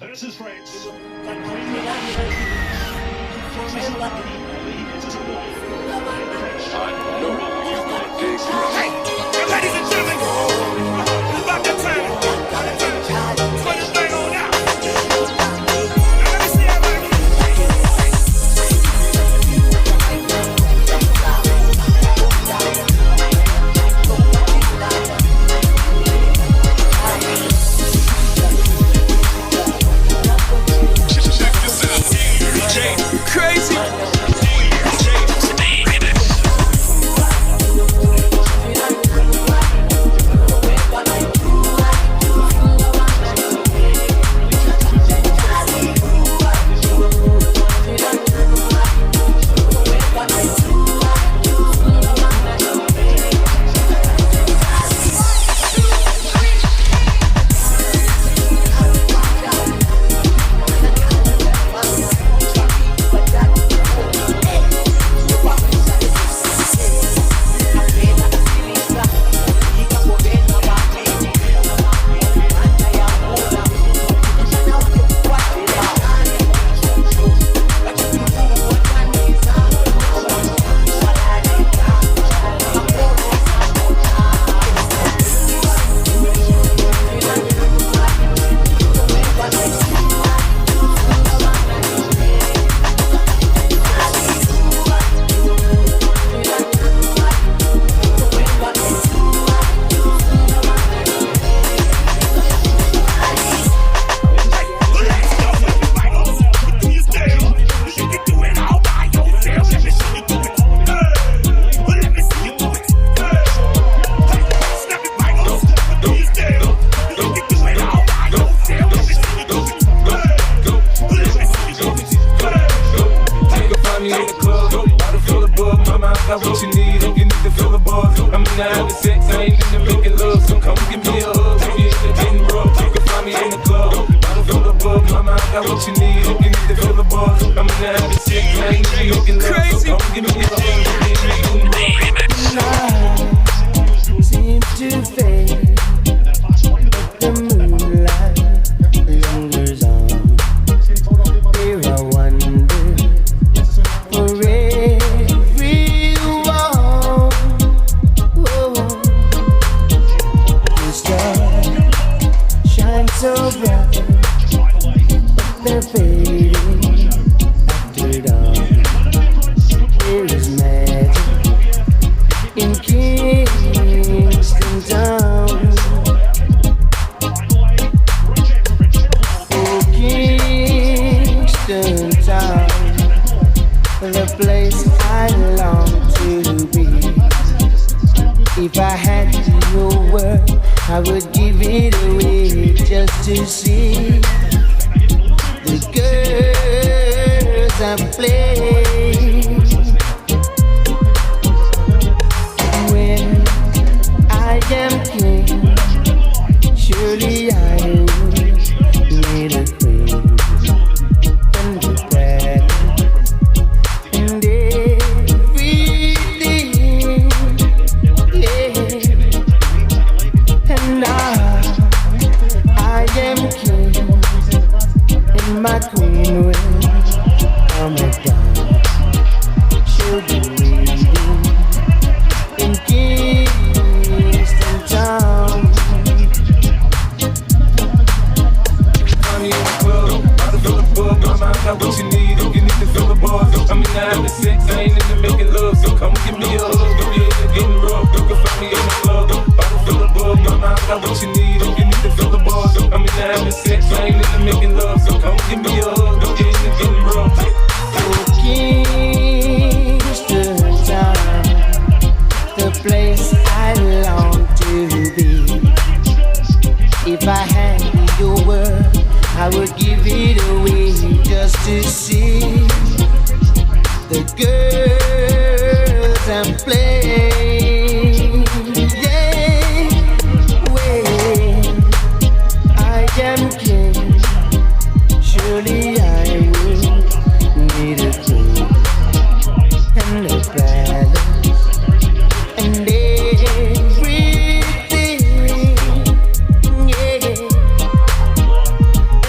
This is Fritz. Ladies and gentlemen, it's about that time. Let's put this thing on now. Now let me see everybody. Check this out. DJ Crazy.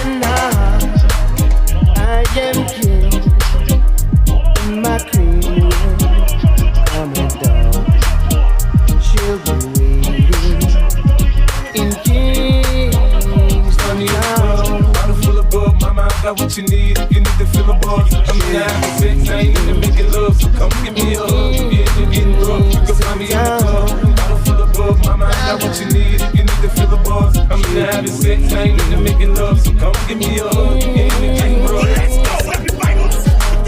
And now got what you need if you need to feel a buzz. I'm in the having sex, I ain't into making love, so come give me a hug. If you're into getting rough, you can find me in the club. Bottle full of bug, mama, I got what you need if you need to feel a buzz. I'm in the having sex, I ain't into making love, so come give me a hug. If you're into getting rough. Let's go, everybody,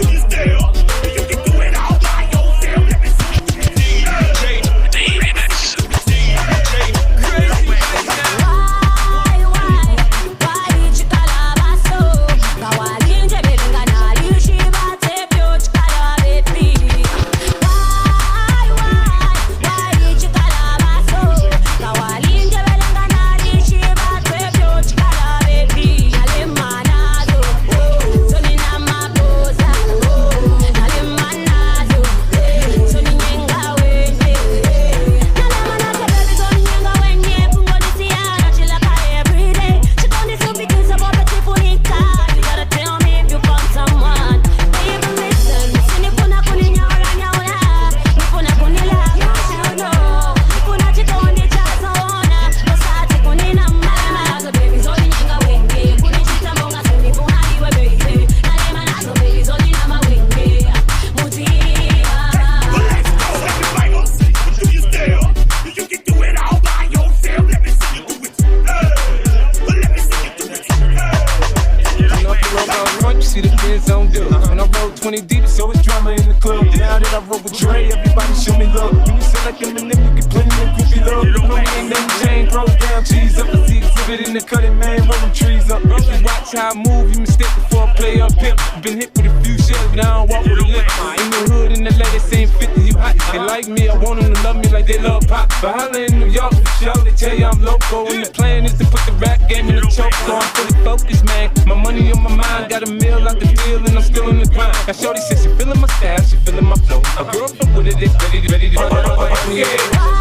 do you still? You can do it all by yourself. Let me see. How I move, you mistake before I play up pimp. Been hit with a few shells, but I don't walk with a limp. In the hood, in the lady saying 50, you hot. They like me, I want them to love me like they love pop. But holla in New York for show, they tell you I'm loco. And the plan is to put the rap game in the choke. So I'm fully focused, man. My money on my mind, got a meal out the deal, and I'm still in the grind. Now shorty says she feeling my style, she feeling my flow. A girl from with it, they ready to run. Yeah.